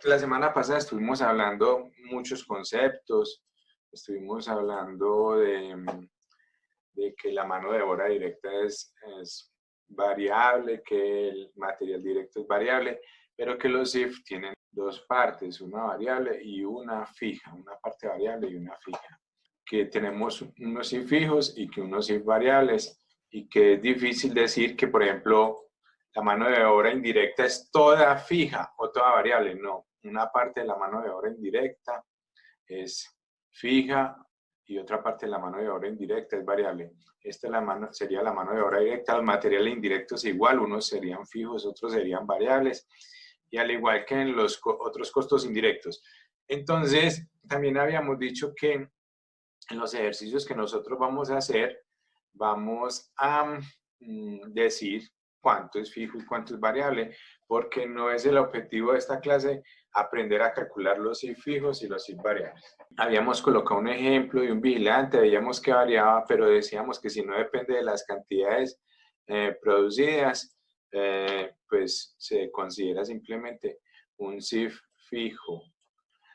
La semana pasada estuvimos hablando muchos conceptos, estuvimos hablando de que la mano de obra directa es variable, que el material directo es variable, pero que los if tienen dos partes, una variable y una fija, una parte variable y una fija. Que tenemos unos if fijos y que unos if variables, y que es difícil decir que, por ejemplo, la mano de obra indirecta es toda fija o toda variable. No, una parte de la mano de obra indirecta es fija y otra parte de la mano de obra indirecta es variable. Esta sería la mano de obra directa. Los materiales indirectos igual, unos serían fijos, otros serían variables, y al igual que en los otros costos indirectos. Entonces, también habíamos dicho que en los ejercicios que nosotros vamos a hacer, vamos a decir cuánto es fijo y cuánto es variable, porque no es el objetivo de esta clase aprender a calcular los if fijos y los if variables. Habíamos colocado un ejemplo de un vigilante, veíamos que variaba, pero decíamos que si no depende de las cantidades producidas, pues se considera simplemente un if fijo.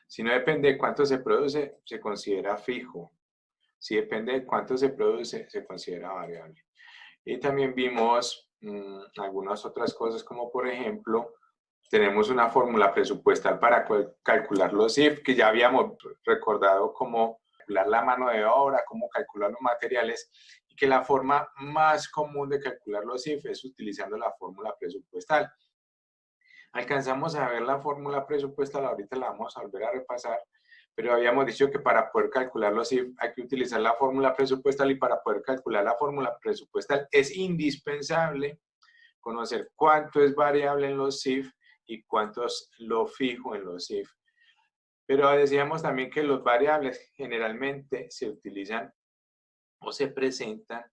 Si no depende de cuánto se produce, se considera fijo. Si depende de cuánto se produce, se considera variable. Y también vimos algunas otras cosas, como por ejemplo, tenemos una fórmula presupuestal para calcular los if, que ya habíamos recordado cómo calcular la mano de obra, cómo calcular los materiales, y que la forma más común de calcular los if es utilizando la fórmula presupuestal. Alcanzamos a ver la fórmula presupuestal, ahorita la vamos a volver a repasar, pero habíamos dicho que para poder calcular los if hay que utilizar la fórmula presupuestal, y para poder calcular la fórmula presupuestal es indispensable conocer cuánto es variable en los if y cuánto es lo fijo en los if. Pero decíamos también que los variables generalmente se utilizan o se presentan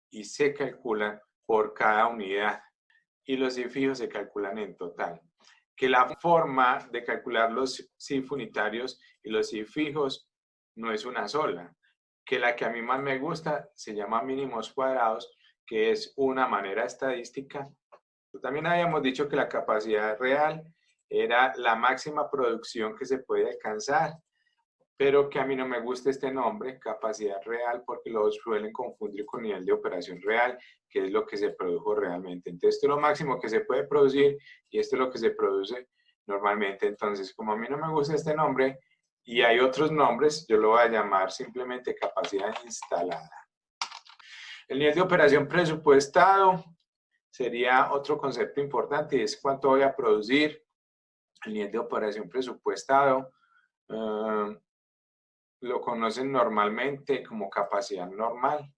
y se calculan por cada unidad, y los if fijos se calculan en total. Que la forma de calcular los if unitarios y los if fijos no es una sola, que la que a mí más me gusta se llama mínimos cuadrados, que es una manera estadística. También habíamos dicho que la capacidad real era la máxima producción que se puede alcanzar, pero que a mí no me gusta este nombre, capacidad real, porque lo suelen confundir con nivel de operación real, que es lo que se produjo realmente. Entonces, esto es lo máximo que se puede producir y esto es lo que se produce normalmente. Entonces, como a mí no me gusta este nombre y hay otros nombres, yo lo voy a llamar simplemente capacidad instalada. El nivel de operación presupuestado sería otro concepto importante, y es cuánto voy a producir. El nivel de operación presupuestado lo conocen normalmente como capacidad normal.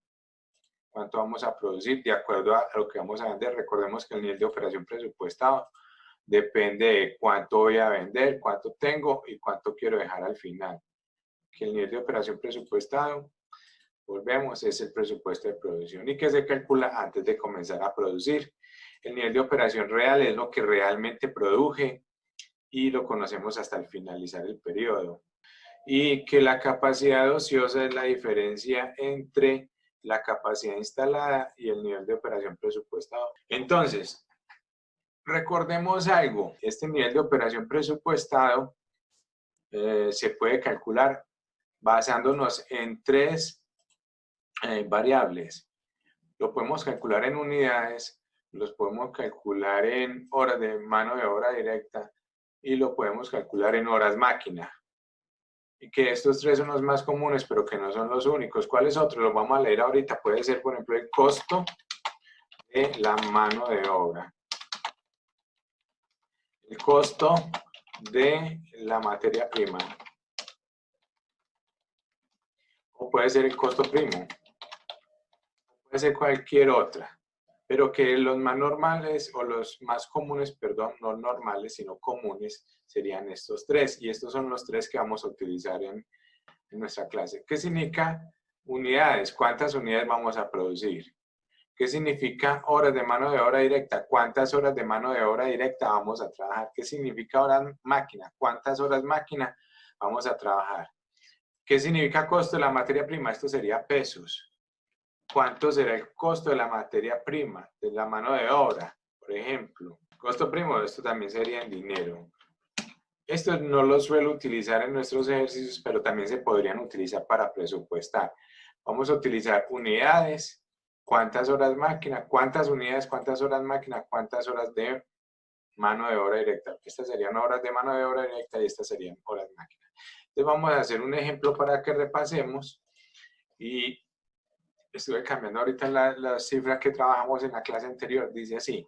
Cuánto vamos a producir de acuerdo a lo que vamos a vender. Recordemos que el nivel de operación presupuestado depende de cuánto voy a vender, cuánto tengo y cuánto quiero dejar al final. Que el nivel de operación presupuestado, volvemos, es el presupuesto de producción y que se calcula antes de comenzar a producir. El nivel de operación real es lo que realmente produje y lo conocemos hasta el finalizar el periodo. Y que la capacidad ociosa es la diferencia entre la capacidad instalada y el nivel de operación presupuestado. Entonces, recordemos algo, este nivel de operación presupuestado se puede calcular basándonos en tres variables. Lo podemos calcular en unidades, los podemos calcular en horas de mano de obra directa y lo podemos calcular en horas máquina. Y que estos tres son los más comunes, pero que no son los únicos. ¿Cuáles otros? Los vamos a leer ahorita. Puede ser, por ejemplo, el costo de la mano de obra, el costo de la materia prima, o puede ser el costo primo, puede ser cualquier otra, pero que los más normales, o los más comunes, perdón, no normales, sino comunes, serían estos tres. Y estos son los tres que vamos a utilizar en nuestra clase. ¿Qué significa unidades? ¿Cuántas unidades vamos a producir? ¿Qué significa horas de mano de obra directa? ¿Cuántas horas de mano de obra directa vamos a trabajar? ¿Qué significa horas máquina? ¿Cuántas horas máquina vamos a trabajar? ¿Qué significa costo de la materia prima? Esto sería pesos. ¿Cuánto será el costo de la materia prima, de la mano de obra, por ejemplo? Costo primo, esto también sería en dinero. Estos no los suelo utilizar en nuestros ejercicios, pero también se podrían utilizar para presupuestar. Vamos a utilizar unidades, cuántas horas máquina, cuántas unidades, cuántas horas máquina, cuántas horas de mano de obra directa. Estas serían horas de mano de obra directa y estas serían horas máquina. Entonces vamos a hacer un ejemplo para que repasemos y estuve cambiando ahorita la cifra que trabajamos en la clase anterior. Dice así.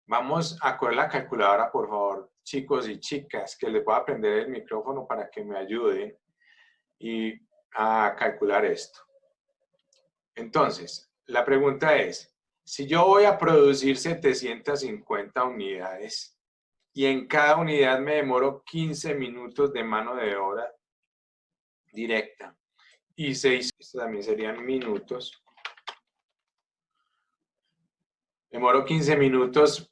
Vamos a coger la calculadora, por favor, chicos y chicas, que les voy a prender el micrófono para que me ayuden y a calcular esto. Entonces, la pregunta es, si yo voy a producir 750 unidades y en cada unidad me demoro 15 minutos de mano de obra directa y 6, esto también serían minutos, demoro 15 minutos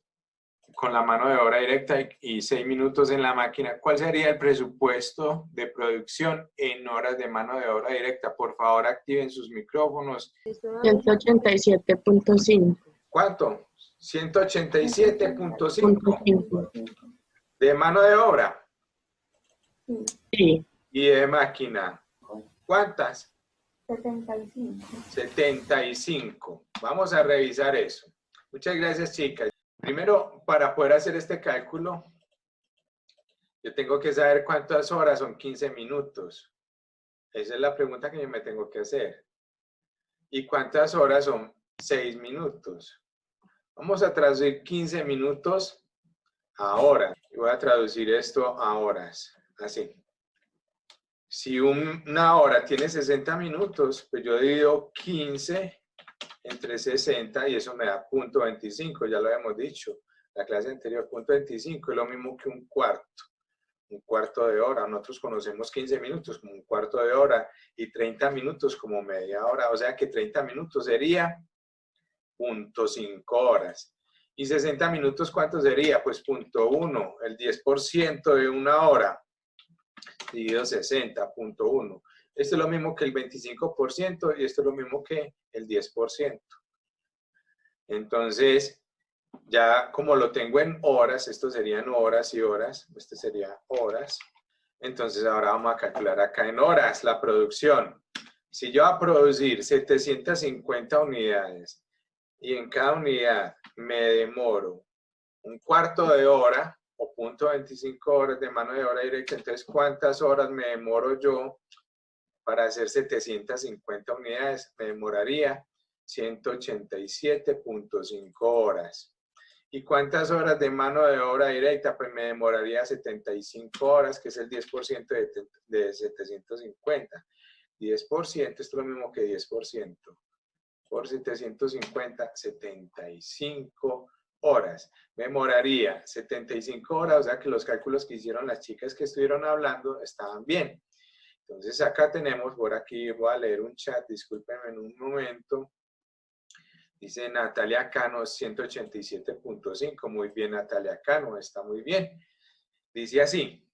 con la mano de obra directa y 6 minutos en la máquina. ¿Cuál sería el presupuesto de producción en horas de mano de obra directa? Por favor, activen sus micrófonos. 187.5. ¿Cuánto? 187.5 de mano de obra. Sí. ¿Y de máquina? ¿Cuántas? 75. 75. Vamos a revisar eso. Muchas gracias, chicas. Primero, para poder hacer este cálculo, yo tengo que saber cuántas horas son 15 minutos. Esa es la pregunta que yo me tengo que hacer. ¿Y cuántas horas son 6 minutos? Vamos a traducir 15 minutos a horas. Y voy a traducir esto a horas. Así. Si una hora tiene 60 minutos, pues yo divido 15 entre 60 y eso me da 0.25, ya lo habíamos dicho, la clase anterior, 0.25 es lo mismo que un cuarto de hora. Nosotros conocemos 15 minutos como un cuarto de hora y 30 minutos como media hora, o sea que 30 minutos sería 0.5 horas. ¿Y 60 minutos cuánto sería? Pues 0.1, el 10% de una hora, dividido 60, 0.1. Esto es lo mismo que el 25% y esto es lo mismo que el 10%. Entonces, ya como lo tengo en horas, esto serían horas y horas, este sería horas. Entonces ahora vamos a calcular acá en horas la producción. Si yo voy a producir 750 unidades y en cada unidad me demoro un cuarto de hora o 0.25 horas de mano de obra directa, entonces ¿cuántas horas me demoro yo para hacer 750 unidades? Me demoraría 187.5 horas. ¿Y cuántas horas de mano de obra directa? Pues me demoraría 75 horas, que es el 10% de 750. 10%, esto es lo mismo que 10%. Por 750, 75 horas. Me demoraría 75 horas, o sea que los cálculos que hicieron las chicas que estuvieron hablando estaban bien. Entonces acá tenemos, por aquí voy a leer un chat, discúlpenme en un momento. Dice Natalia Cano 187.5. Muy bien, Natalia Cano, está muy bien. Dice así.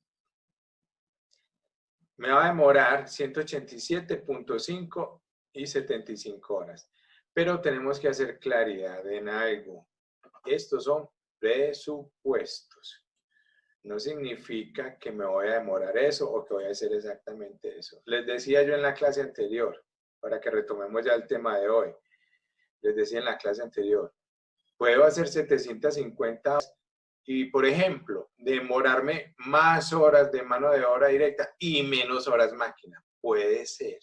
Me va a demorar 187.5 y 75 horas. Pero tenemos que hacer claridad en algo. Estos son presupuestos. No significa que me voy a demorar eso o que voy a hacer exactamente eso. Les decía yo en la clase anterior, para que retomemos ya el tema de hoy. Les decía en la clase anterior, puedo hacer 750 y, por ejemplo, demorarme más horas de mano de obra directa y menos horas máquina. Puede ser.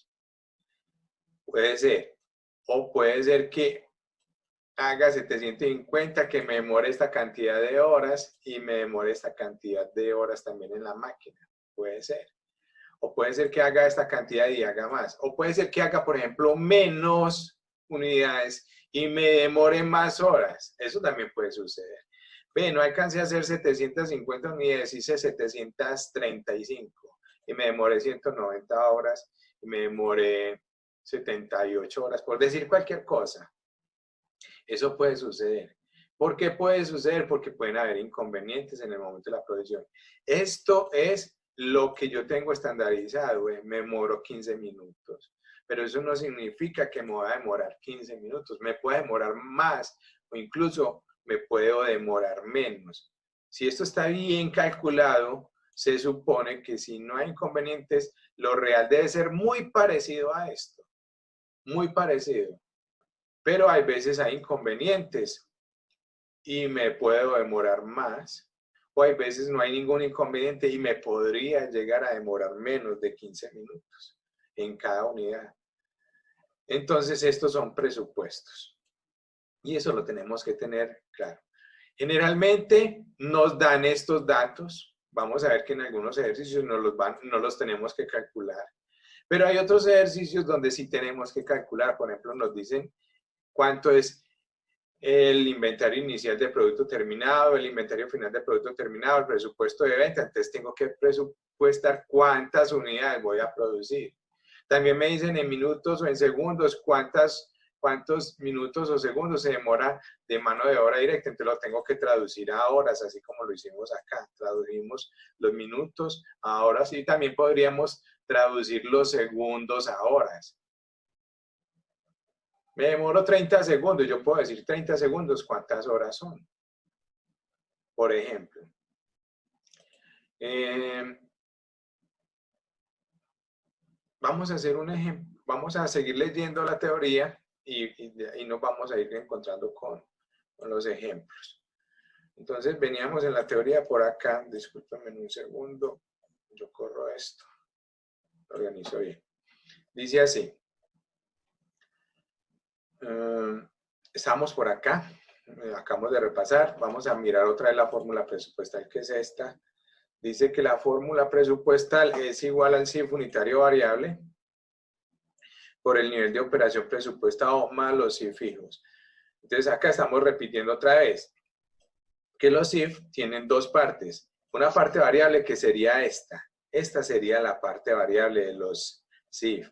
Puede ser. O puede ser que haga 750, que me demore esta cantidad de horas y me demore esta cantidad de horas también en la máquina. Puede ser. O puede ser que haga esta cantidad y haga más. O puede ser que haga, por ejemplo, menos unidades y me demore más horas. Eso también puede suceder. Ve, no alcancé a hacer 750 unidades, hice 735 y me demoré 190 horas y me demoré 78 horas, por decir cualquier cosa. Eso puede suceder. ¿Por qué puede suceder? Porque pueden haber inconvenientes en el momento de la producción. Esto es lo que yo tengo estandarizado, me demoro 15 minutos. Pero eso no significa que me voy a demorar 15 minutos. Me puede demorar más o incluso me puedo demorar menos. Si esto está bien calculado, se supone que si no hay inconvenientes, lo real debe ser muy parecido a esto. Muy parecido. Pero hay veces hay inconvenientes y me puedo demorar más. O hay veces no hay ningún inconveniente y me podría llegar a demorar menos de 15 minutos en cada unidad. Entonces, estos son presupuestos. Y eso lo tenemos que tener claro. Generalmente nos dan estos datos. Vamos a ver que en algunos ejercicios no los tenemos que calcular. Pero hay otros ejercicios donde sí tenemos que calcular. Por ejemplo, nos dicen cuánto es el inventario inicial de producto terminado, el inventario final de producto terminado, el presupuesto de venta. Entonces tengo que presupuestar cuántas unidades voy a producir. También me dicen en minutos o en segundos cuántos minutos o segundos se demora de mano de obra directa. Entonces lo tengo que traducir a horas, así como lo hicimos acá. Traducimos los minutos a horas y también podríamos traducir los segundos a horas. Me demoro 30 segundos, yo puedo decir 30 segundos, ¿cuántas horas son? Por ejemplo. Vamos a hacer un ejemplo, vamos a seguir leyendo la teoría y nos vamos a ir encontrando con los ejemplos. Entonces veníamos en la teoría por acá, discúlpenme un segundo, yo corro esto, lo organizo bien. Dice así. Estamos por acá, acabamos de repasar, vamos a mirar otra vez la fórmula presupuestal, que es esta. Dice que la fórmula presupuestal es igual al CIF unitario variable por el nivel de operación presupuestado más los CIF fijos. Entonces acá estamos repitiendo otra vez que los CIF tienen dos partes. Una parte variable que sería esta. Esta sería la parte variable de los CIF.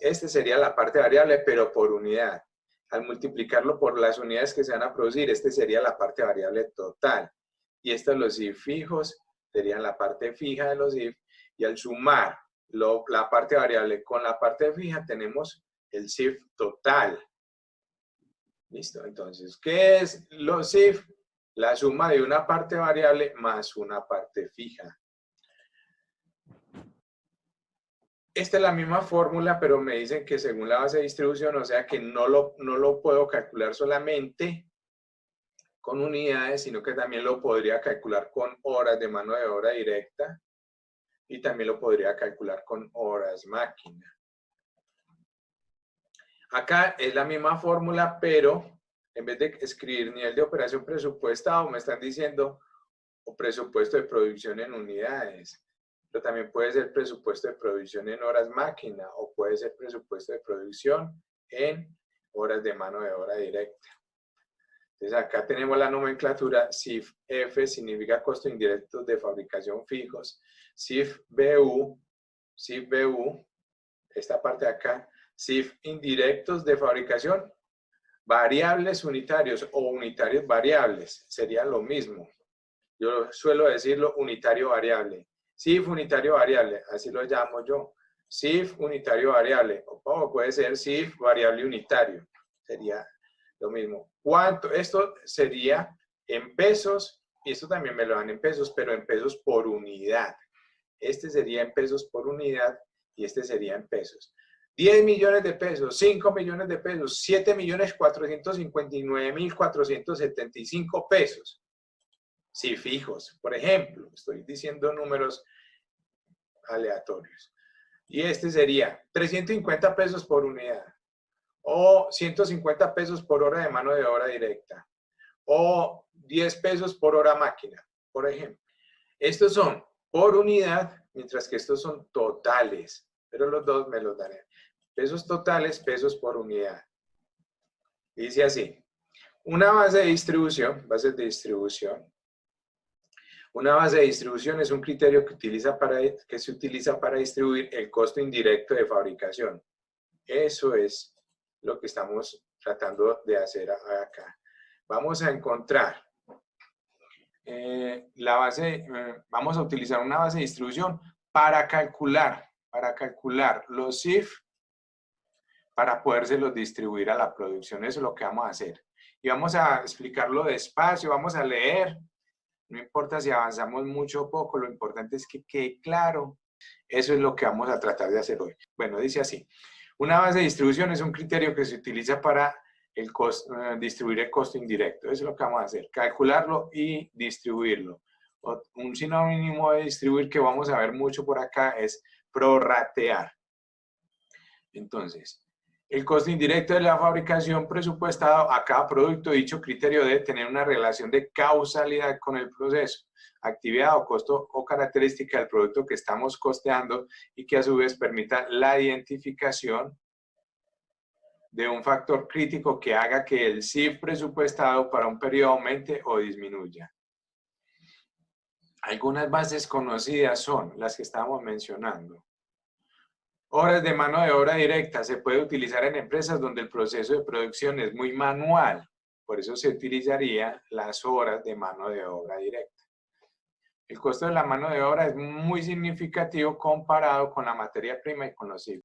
Este sería la parte variable, pero por unidad. Al multiplicarlo por las unidades que se van a producir, este sería la parte variable total. Y estos los CIF fijos serían la parte fija de los CIF. Y al sumar la parte variable con la parte fija, tenemos el CIF total. ¿Listo? Entonces, ¿qué es los CIF? La suma de una parte variable más una parte fija. Esta es la misma fórmula, pero me dicen que según la base de distribución, o sea que no lo puedo calcular solamente con unidades, sino que también lo podría calcular con horas de mano de obra directa y también lo podría calcular con horas máquina. Acá es la misma fórmula, pero en vez de escribir nivel de operación presupuestado, me están diciendo o presupuesto de producción en unidades. Pero también puede ser presupuesto de producción en horas máquina o puede ser presupuesto de producción en horas de mano de obra directa. Entonces acá tenemos la nomenclatura. CIF F significa costos indirectos de fabricación fijos. CIF BU, esta parte de acá, CIF indirectos de fabricación, variables unitarios o unitarios variables, sería lo mismo. Yo suelo decirlo unitario variable. CIF unitario variable, así lo llamo yo. CIF unitario variable, o puede ser CIF variable unitario, sería lo mismo. ¿Cuánto? Esto sería en pesos, y esto también me lo dan en pesos, pero en pesos por unidad. Este sería en pesos por unidad y este sería en pesos. 10 millones de pesos, 5 millones de pesos, 7.459.475 pesos. Sí, fijos. Por ejemplo, estoy diciendo números aleatorios. Y este sería 350 pesos por unidad. O 150 pesos por hora de mano de obra directa. O 10 pesos por hora máquina, por ejemplo. Estos son por unidad, mientras que estos son totales. Pero los dos me los daré. Pesos totales, pesos por unidad. Dice así. Una base de distribución, bases de distribución. Una base de distribución es un criterio que se utiliza para distribuir el costo indirecto de fabricación. Eso es lo que estamos tratando de hacer acá. Vamos a encontrar vamos a utilizar una base de distribución para calcular los CIF para podérselos distribuir a la producción. Eso es lo que vamos a hacer. Y vamos a explicarlo despacio, vamos a leer No importa si avanzamos mucho o poco, lo importante es que quede claro. Eso es lo que vamos a tratar de hacer hoy. Bueno, dice así. Una base de distribución es un criterio que se utiliza para distribuir el costo indirecto. Eso es lo que vamos a hacer, calcularlo y distribuirlo. Un sinónimo de distribuir que vamos a ver mucho por acá es prorratear. Entonces, el costo indirecto de la fabricación presupuestado a cada producto. Dicho criterio debe tener una relación de causalidad con el proceso, actividad o costo o característica del producto que estamos costeando y que a su vez permita la identificación de un factor crítico que haga que el CIF presupuestado para un periodo aumente o disminuya. Algunas bases conocidas son las que estábamos mencionando. Horas de mano de obra directa se puede utilizar en empresas donde el proceso de producción es muy manual. Por eso se utilizaría las horas de mano de obra directa. El costo de la mano de obra es muy significativo comparado con la materia prima y con los ciclos.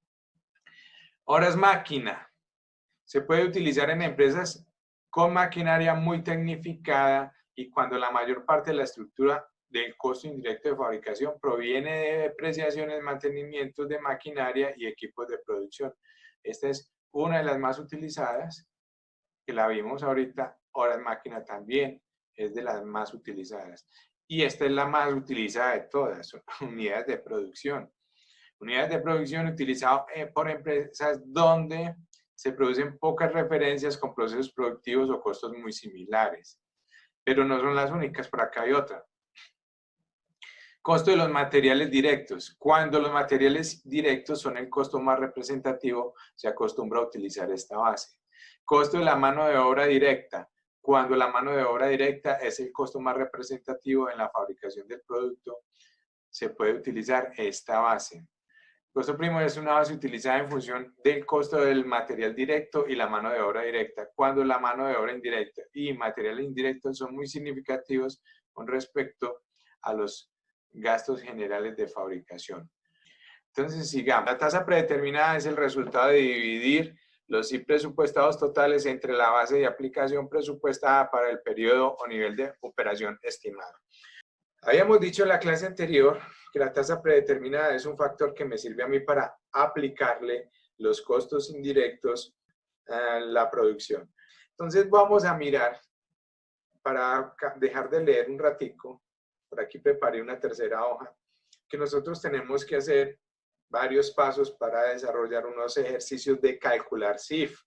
Horas máquina. Se puede utilizar en empresas con maquinaria muy tecnificada y cuando la mayor parte de la estructura del costo indirecto de fabricación proviene de depreciaciones, mantenimientos de maquinaria y equipos de producción. Esta es una de las más utilizadas, que la vimos ahorita. Horas máquina también es de las más utilizadas. Y esta es la más utilizada de todas, son unidades de producción. Unidades de producción utilizadas por empresas donde se producen pocas referencias con procesos productivos o costos muy similares. Pero no son las únicas, por acá hay otra. Costo de los materiales directos. Cuando los materiales directos son el costo más representativo, se acostumbra a utilizar esta base. Costo de la mano de obra directa. Cuando la mano de obra directa es el costo más representativo en la fabricación del producto, se puede utilizar esta base. Costo primo es una base utilizada en función del costo del material directo y la mano de obra directa. Cuando la mano de obra indirecta y materiales indirectos son muy significativos con respecto a los gastos generales de fabricación. Entonces, sigamos. La tasa predeterminada es el resultado de dividir los CIF presupuestados totales entre la base de aplicación presupuestada para el periodo o nivel de operación estimado. Habíamos dicho en la clase anterior que la tasa predeterminada es un factor que me sirve a mí para aplicarle los costos indirectos a la producción. Entonces vamos a mirar, para dejar de leer un ratico, por aquí preparé una tercera hoja, que nosotros tenemos que hacer varios pasos para desarrollar unos ejercicios de calcular CIF.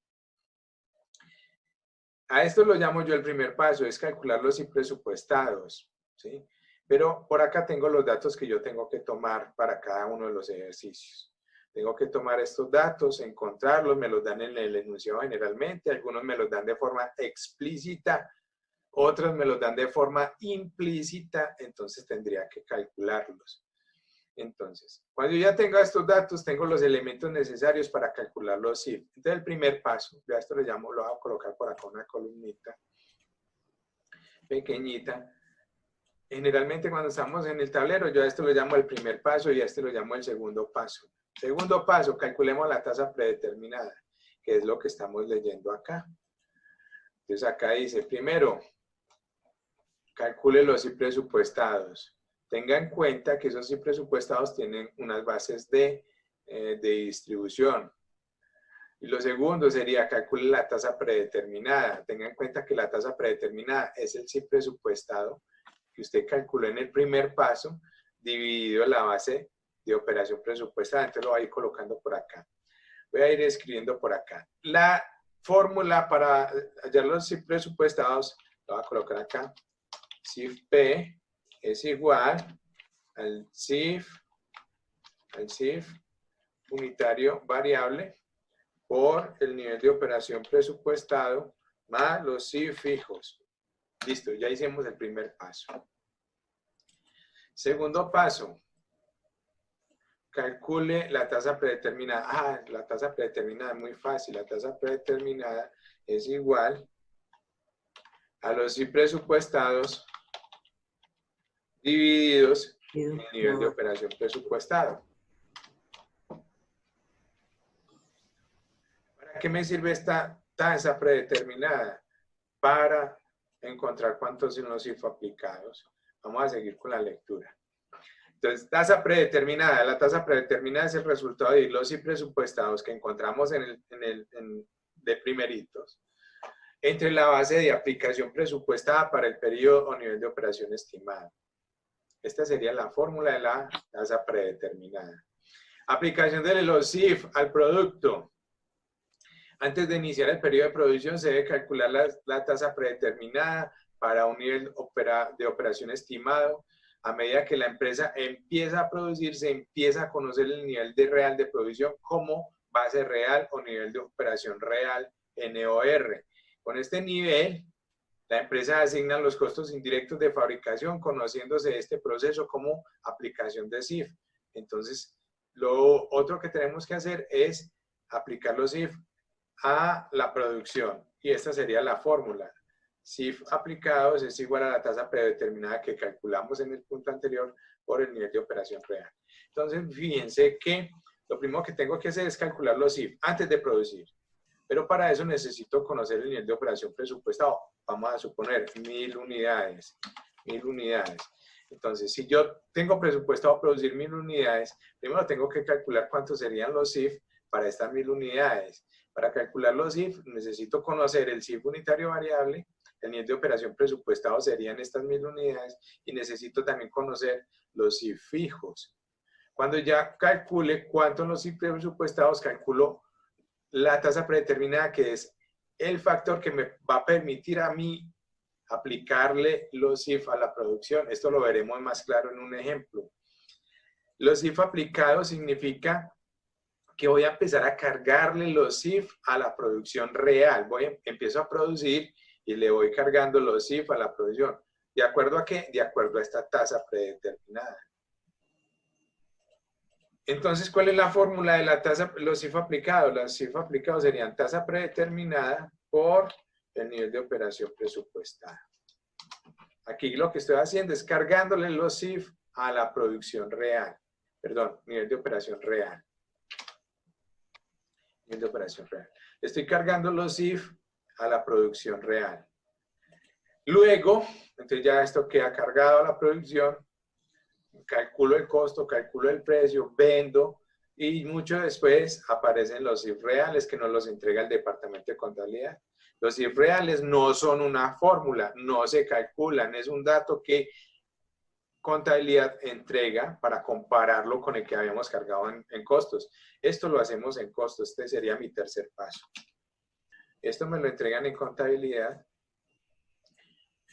A esto lo llamo yo el primer paso, es calcular los CIF presupuestados, ¿sí? Pero por acá tengo los datos que yo tengo que tomar para cada uno de los ejercicios. Tengo que tomar estos datos, encontrarlos, me los dan en el enunciado generalmente, algunos me los dan de forma explícita, otros me los dan de forma implícita, entonces tendría que calcularlos. Entonces, cuando yo ya tengo estos datos, tengo los elementos necesarios para calcular los CIF. Entonces, el primer paso, ya esto lo voy a colocar por acá una columnita pequeñita. Generalmente cuando estamos en el tablero, yo a esto lo llamo el primer paso y a este lo llamo el segundo paso. Segundo paso, calculemos la tasa predeterminada, que es lo que estamos leyendo acá. Entonces acá dice, primero, calcule los CIF presupuestados. Tenga en cuenta que esos CIF presupuestados tienen unas bases de distribución. Y lo segundo sería, calcule la tasa predeterminada. Tenga en cuenta que la tasa predeterminada es el CIF presupuestado que usted calculó en el primer paso, dividido la base de operación presupuestada. Entonces lo voy a ir colocando por acá. Voy a ir escribiendo por acá. La fórmula para hallar los CIF presupuestados, lo voy a colocar acá. CIF P es igual al CIF unitario variable por el nivel de operación presupuestado más los CIF fijos. Listo, ya hicimos el primer paso. Segundo paso, calcule la tasa predeterminada. La tasa predeterminada es muy fácil. La tasa predeterminada es igual a los CIF presupuestados divididos en el nivel de operación presupuestado. ¿Para qué me sirve esta tasa predeterminada? Para encontrar cuántos son los CIF aplicados. Vamos a seguir con la lectura. Entonces, tasa predeterminada. La tasa predeterminada es el resultado de los CIF presupuestados que encontramos de primeritos entre la base de aplicación presupuestada para el periodo o nivel de operación estimado. Esta sería la fórmula de la tasa predeterminada. Aplicación de los CIF al producto. Antes de iniciar el periodo de producción se debe calcular la tasa predeterminada para un nivel de operación estimado. A medida que la empresa empieza a producir, se empieza a conocer el nivel real de producción como base real o nivel de operación real, NOR. Con este nivel, la empresa asigna los costos indirectos de fabricación, conociéndose este proceso como aplicación de CIF. Entonces, lo otro que tenemos que hacer es aplicar los CIF a la producción. Y esta sería la fórmula. CIF aplicados es igual a la tasa predeterminada que calculamos en el punto anterior por el nivel de operación real. Entonces, fíjense que lo primero que tengo que hacer es calcular los CIF antes de producir. Pero para eso necesito conocer el nivel de operación presupuestado. Vamos a suponer 1000 unidades. 1000 unidades. Entonces, si yo tengo presupuestado producir 1000 unidades, primero tengo que calcular cuántos serían los CIF para estas 1000 unidades. Para calcular los CIF necesito conocer el CIF unitario variable, el nivel de operación presupuestado serían estas 1000 unidades y necesito también conocer los CIF fijos. Cuando ya calcule cuántos los CIF presupuestados, calculo la tasa predeterminada, que es el factor que me va a permitir a mí aplicarle los CIF a la producción. Esto lo veremos más claro en un ejemplo. Los CIF aplicados significa que voy a empezar a cargarle los CIF a la producción real. Empiezo a producir y le voy cargando los CIF a la producción. ¿De acuerdo a qué? De acuerdo a esta tasa predeterminada. Entonces, ¿cuál es la fórmula de la tasa, los CIF aplicados? Los CIF aplicados serían tasa predeterminada por el nivel de operación presupuestada. Aquí lo que estoy haciendo es cargándole los CIF a la producción real. Perdón, nivel de operación real. Nivel de operación real. Estoy cargando los CIF a la producción real. Luego, entonces ya esto queda cargado a la producción. Calculo el costo, calculo el precio, vendo y mucho después aparecen los CIF reales que nos los entrega el departamento de contabilidad. Los CIF reales no son una fórmula, no se calculan, es un dato que contabilidad entrega para compararlo con el que habíamos cargado en costos. Esto lo hacemos en costos, este sería mi tercer paso. Esto me lo entregan en contabilidad.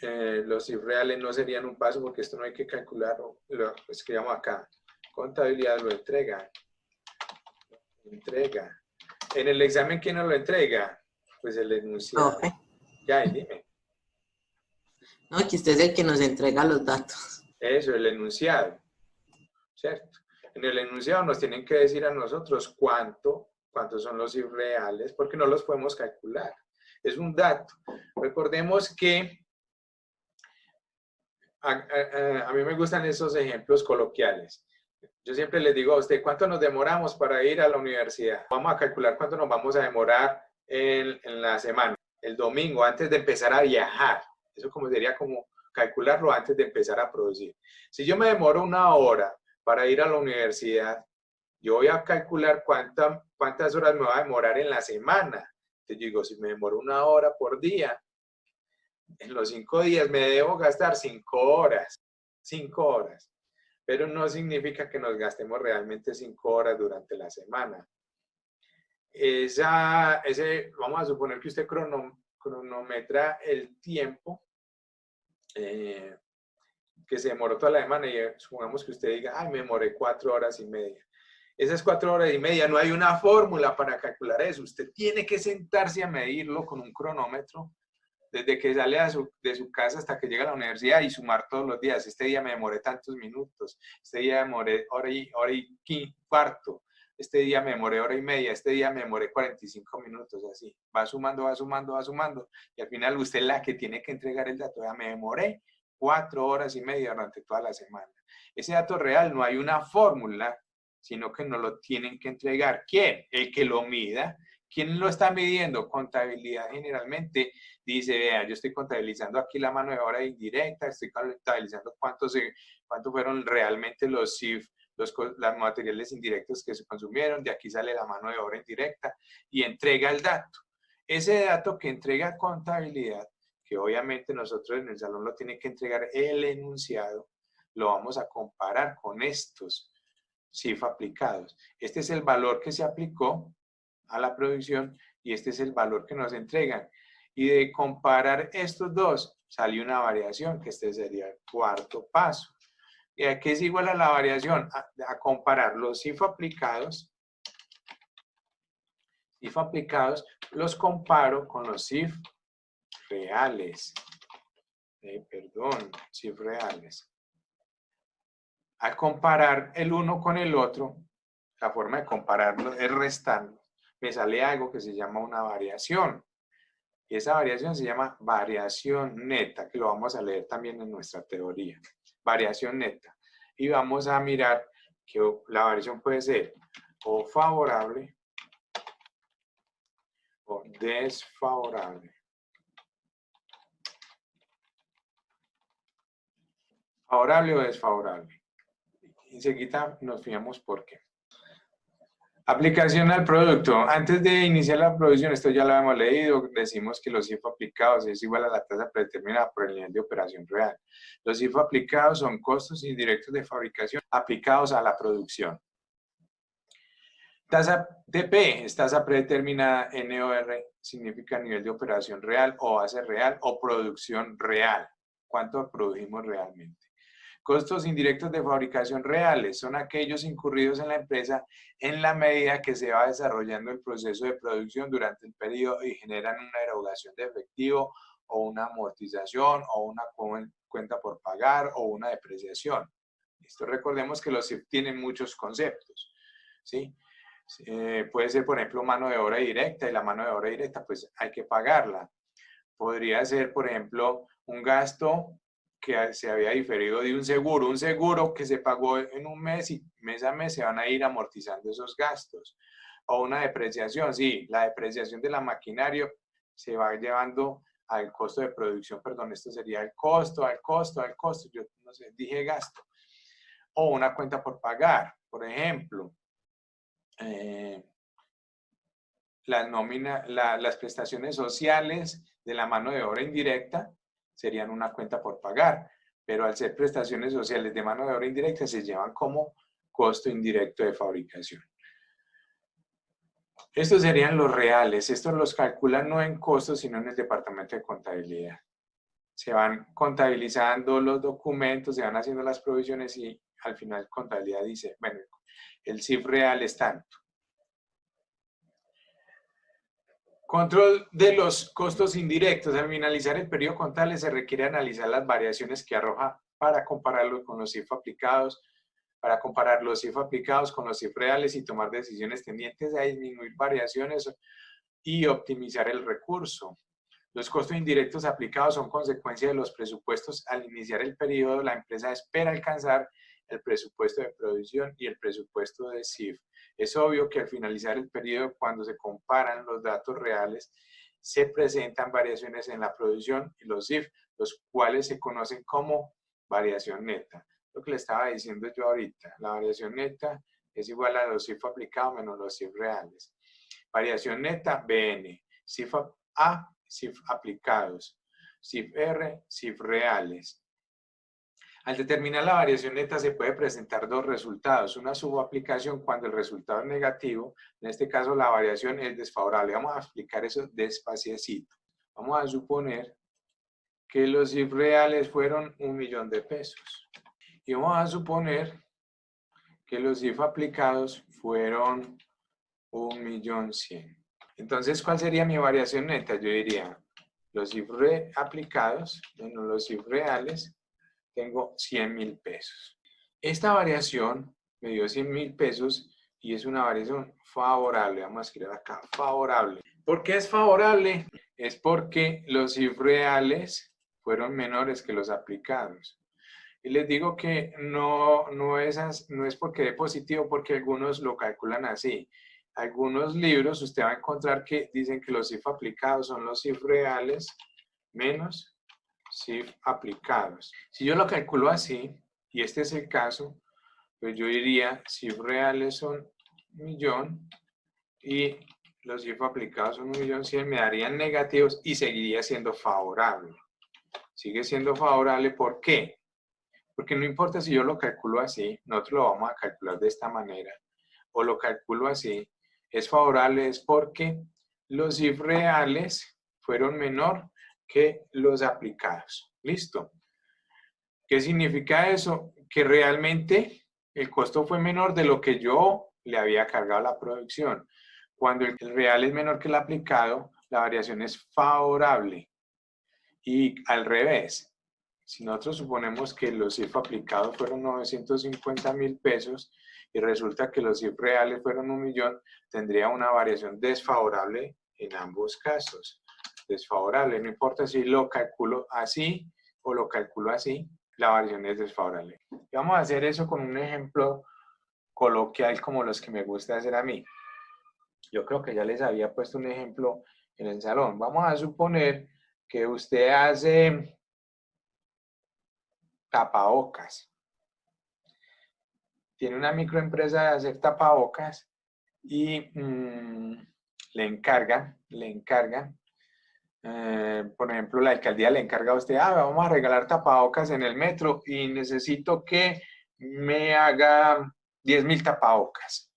Los CIF reales no serían un paso porque esto no hay que calcularlo. Lo escribamos acá. Contabilidad lo entrega. Entrega. En el examen, ¿quién nos lo entrega? Pues el enunciado. Okay. Ya, dime. No, que usted es el que nos entrega los datos. Eso, el enunciado. ¿Cierto? En el enunciado nos tienen que decir a nosotros cuántos son los CIF reales, porque no los podemos calcular. Es un dato. Recordemos que a mí me gustan esos ejemplos coloquiales. Yo siempre les digo a usted, ¿cuánto nos demoramos para ir a la universidad? Vamos a calcular cuánto nos vamos a demorar en la semana, el domingo, antes de empezar a viajar. Eso sería como calcularlo antes de empezar a producir. Si yo me demoro 1 hora para ir a la universidad, yo voy a calcular cuántas horas me va a demorar en la semana. Te digo, si me demoro 1 hora por día, en los 5 días me debo gastar 5 horas. 5 horas. Pero no significa que nos gastemos realmente 5 horas durante la semana. Vamos a suponer que usted cronometra el tiempo que se demoró toda la semana y supongamos que usted diga, ay, me demoré 4 horas y media. Esas 4 horas y media, no hay una fórmula para calcular eso. Usted tiene que sentarse a medirlo con un cronómetro desde que sale de su casa hasta que llega a la universidad y sumar todos los días. Este día me demoré tantos minutos, este día me demoré hora y cuarto, este día me demoré hora y media, este día me demoré 45 minutos, así. Va sumando, va sumando, va sumando. Y al final usted es la que tiene que entregar el dato. Ya me demoré 4 horas y media durante toda la semana. Ese dato real no hay una fórmula, sino que nos lo tienen que entregar. ¿Quién? El que lo mida, ¿Quién lo está midiendo? Contabilidad generalmente dice, vea, yo estoy contabilizando aquí la mano de obra indirecta, estoy contabilizando cuánto fueron realmente los CIF, los materiales indirectos que se consumieron, de aquí sale la mano de obra indirecta y entrega el dato. Ese dato que entrega contabilidad, que obviamente nosotros en el salón lo tiene que entregar el enunciado, lo vamos a comparar con estos CIF aplicados. Este es el valor que se aplicó a la producción y este es el valor que nos entregan. Y de comparar estos dos, salió una variación, que este sería el cuarto paso. ¿Y a qué es igual a la variación? A comparar los CIF aplicados, los comparo con los CIF reales. CIF reales. Al comparar el uno con el otro, la forma de compararlo es restando. Me sale algo que se llama una variación. Y esa variación se llama variación neta, que lo vamos a leer también en nuestra teoría. Variación neta. Y vamos a mirar que la variación puede ser o favorable o desfavorable. Favorable o desfavorable. Enseguida nos fijamos por qué. Aplicación al producto. Antes de iniciar la producción, esto ya lo hemos leído, decimos que los CIF aplicados es igual a la tasa predeterminada por el nivel de operación real. Los CIF aplicados son costos indirectos de fabricación aplicados a la producción. Tasa TP es tasa predeterminada, NOR significa nivel de operación real o base real o producción real. ¿Cuánto produjimos realmente? Costos indirectos de fabricación reales son aquellos incurridos en la empresa en la medida que se va desarrollando el proceso de producción durante el periodo y generan una erogación de efectivo o una amortización o una cuenta por pagar o una depreciación. Esto recordemos que los CIF tienen muchos conceptos, ¿sí? Puede ser, por ejemplo, mano de obra directa y la mano de obra directa pues hay que pagarla. Podría ser, por ejemplo, un gasto que se había diferido de un seguro que se pagó en un mes y mes a mes se van a ir amortizando esos gastos. O una depreciación, sí, la depreciación de la maquinaria se va llevando al costo de producción, perdón, esto sería el costo, yo no sé, dije gasto. O una cuenta por pagar, por ejemplo, las prestaciones sociales de la mano de obra indirecta serían una cuenta por pagar, pero al ser prestaciones sociales de mano de obra indirecta se llevan como costo indirecto de fabricación. Estos serían los reales, estos los calculan no en costos, sino en el departamento de contabilidad. Se van contabilizando los documentos, se van haciendo las provisiones y al final contabilidad dice, bueno, el CIF real es tanto. Control de los costos indirectos. Al finalizar el periodo contable se requiere analizar las variaciones que arroja para compararlos con los CIF aplicados, para comparar los CIF aplicados con los CIF reales y tomar decisiones tendientes a disminuir variaciones y optimizar el recurso. Los costos indirectos aplicados son consecuencia de los presupuestos. Al iniciar el periodo, la empresa espera alcanzar el presupuesto de producción y el presupuesto de CIF. Es obvio que al finalizar el periodo, cuando se comparan los datos reales, se presentan variaciones en la producción y los CIF, los cuales se conocen como variación neta. Lo que le estaba diciendo yo ahorita, la variación neta es igual a los CIF aplicados menos los CIF reales. Variación neta, BN. CIF A, CIF aplicados. CIF R, CIF reales. Al determinar la variación neta se puede presentar dos resultados, una subaplicación cuando el resultado es negativo, en este caso la variación es desfavorable. Vamos a explicar eso despaciecito. Vamos a suponer que los CIF reales fueron 1.000.000 de pesos y vamos a suponer que los CIF aplicados fueron 1.100.000. Entonces, ¿cuál sería mi variación neta? Yo diría los CIF aplicados menos los CIF reales, tengo 100.000 pesos. Esta variación me dio 100.000 pesos y es una variación favorable. Vamos a escribir acá, favorable. ¿Por qué es favorable? Es porque los CIF reales fueron menores que los aplicados. Y les digo que no es porque dé positivo, porque algunos lo calculan así. algunos libros usted va a encontrar que dicen que los CIF aplicados son los CIF reales menos CIF aplicados. Si yo lo calculo así, y este es el caso, pues yo diría CIF reales son 1.000.000 y los CIF aplicados son 1.100.000, me darían negativos y seguiría siendo favorable. Sigue siendo favorable, ¿por qué? Porque no importa si yo lo calculo así, nosotros lo vamos a calcular de esta manera, o lo calculo así, es favorable es porque los CIF reales fueron menor que los aplicados. ¿Listo? ¿Qué significa eso? Que realmente el costo fue menor de lo que yo le había cargado a la producción. Cuando el real es menor que el aplicado, la variación es favorable. Y al revés, si nosotros suponemos que los CIF aplicados fueron 950.000 pesos y resulta que los CIF reales fueron 1.000.000, tendría una variación desfavorable en ambos casos. Desfavorable, no importa si lo calculo así o lo calculo así, la variación es desfavorable. Y vamos a hacer eso con un ejemplo coloquial como los que me gusta hacer a mí. Yo creo que ya les había puesto un ejemplo en el salón. Vamos a suponer que usted hace tapabocas. Tiene una microempresa de hacer tapabocas y le encargan, por ejemplo, la alcaldía le encarga a usted, vamos a regalar tapabocas en el metro y necesito que me haga 10.000 tapabocas.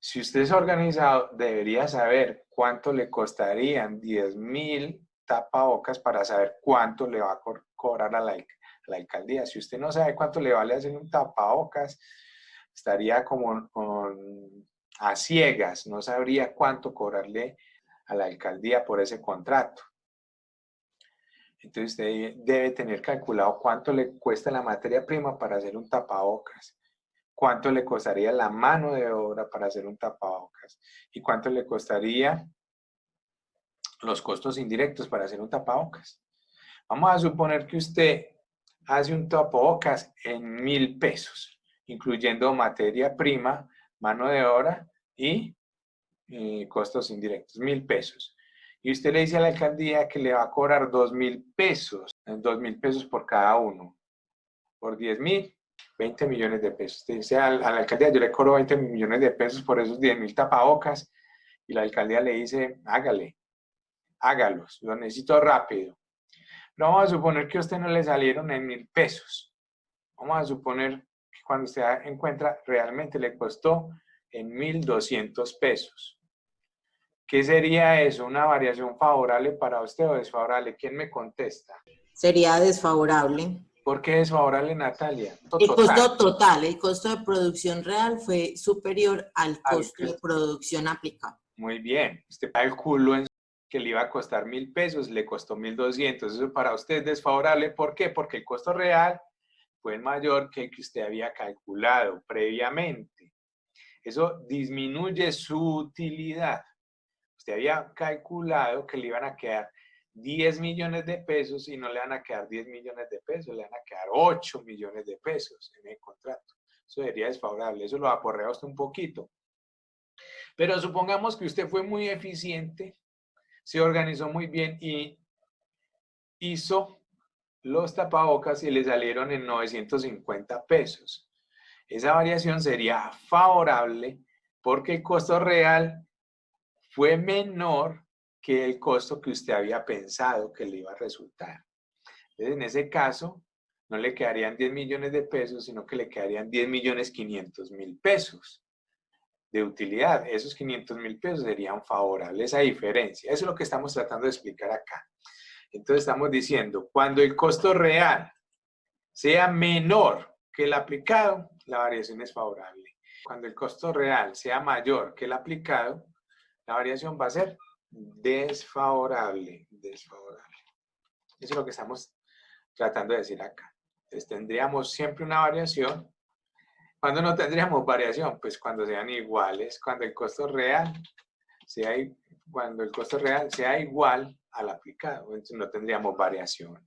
Si usted es organizado, debería saber cuánto le costarían 10.000 tapabocas para saber cuánto le va a cobrar a la alcaldía. Si usted no sabe cuánto le vale hacer un tapabocas, estaría como a ciegas, no sabría cuánto cobrarle a la alcaldía por ese contrato. Entonces usted debe tener calculado cuánto le cuesta la materia prima para hacer un tapabocas, cuánto le costaría la mano de obra para hacer un tapabocas y cuánto le costaría los costos indirectos para hacer un tapabocas. Vamos a suponer que usted hace un tapabocas en 1.000 pesos, incluyendo materia prima, mano de obra y costos indirectos, 1.000 pesos. Y usted le dice a la alcaldía que le va a cobrar 2.000 pesos, 2.000 pesos por cada uno. Por 10.000, 20 millones de pesos. Usted dice a la alcaldía, yo le cobro 20 millones de pesos por esos 10.000 tapabocas. Y la alcaldía le dice, hágalos, lo necesito rápido. Pero vamos a suponer que a usted no le salieron en 1.000 pesos. Vamos a suponer que cuando usted encuentra realmente le costó en 1.200 pesos. ¿Qué sería eso? ¿Una variación favorable para usted o desfavorable? ¿Quién me contesta? Sería desfavorable. ¿Por qué desfavorable, Natalia? El costo total, el costo de producción real fue superior al costo de producción aplicado. Muy bien. Usted calculó que le iba a costar 1.000 pesos, le costó 1.200. Eso para usted es desfavorable. ¿Por qué? Porque el costo real fue mayor que el que usted había calculado previamente. Eso disminuye su utilidad. Usted había calculado que le iban a quedar 10 millones de pesos y no le van a quedar 10 millones de pesos, le van a quedar 8 millones de pesos en el contrato. Eso sería desfavorable, eso lo aporrea usted un poquito. Pero supongamos que usted fue muy eficiente, se organizó muy bien y hizo los tapabocas y le salieron en 950 pesos. Esa variación sería favorable porque el costo real fue menor que el costo que usted había pensado que le iba a resultar. Entonces, en ese caso, no le quedarían 10 millones de pesos, sino que le quedarían 10.500.000 pesos de utilidad. Esos 500.000 pesos serían favorables a diferencia. Eso es lo que estamos tratando de explicar acá. Entonces, estamos diciendo, cuando el costo real sea menor que el aplicado, la variación es favorable. Cuando el costo real sea mayor que el aplicado, la variación va a ser desfavorable. Eso es lo que estamos tratando de decir acá. Entonces tendríamos siempre una variación. ¿Cuándo no tendríamos variación? Pues cuando sean iguales, cuando el costo real sea igual al aplicado. Entonces no tendríamos variación.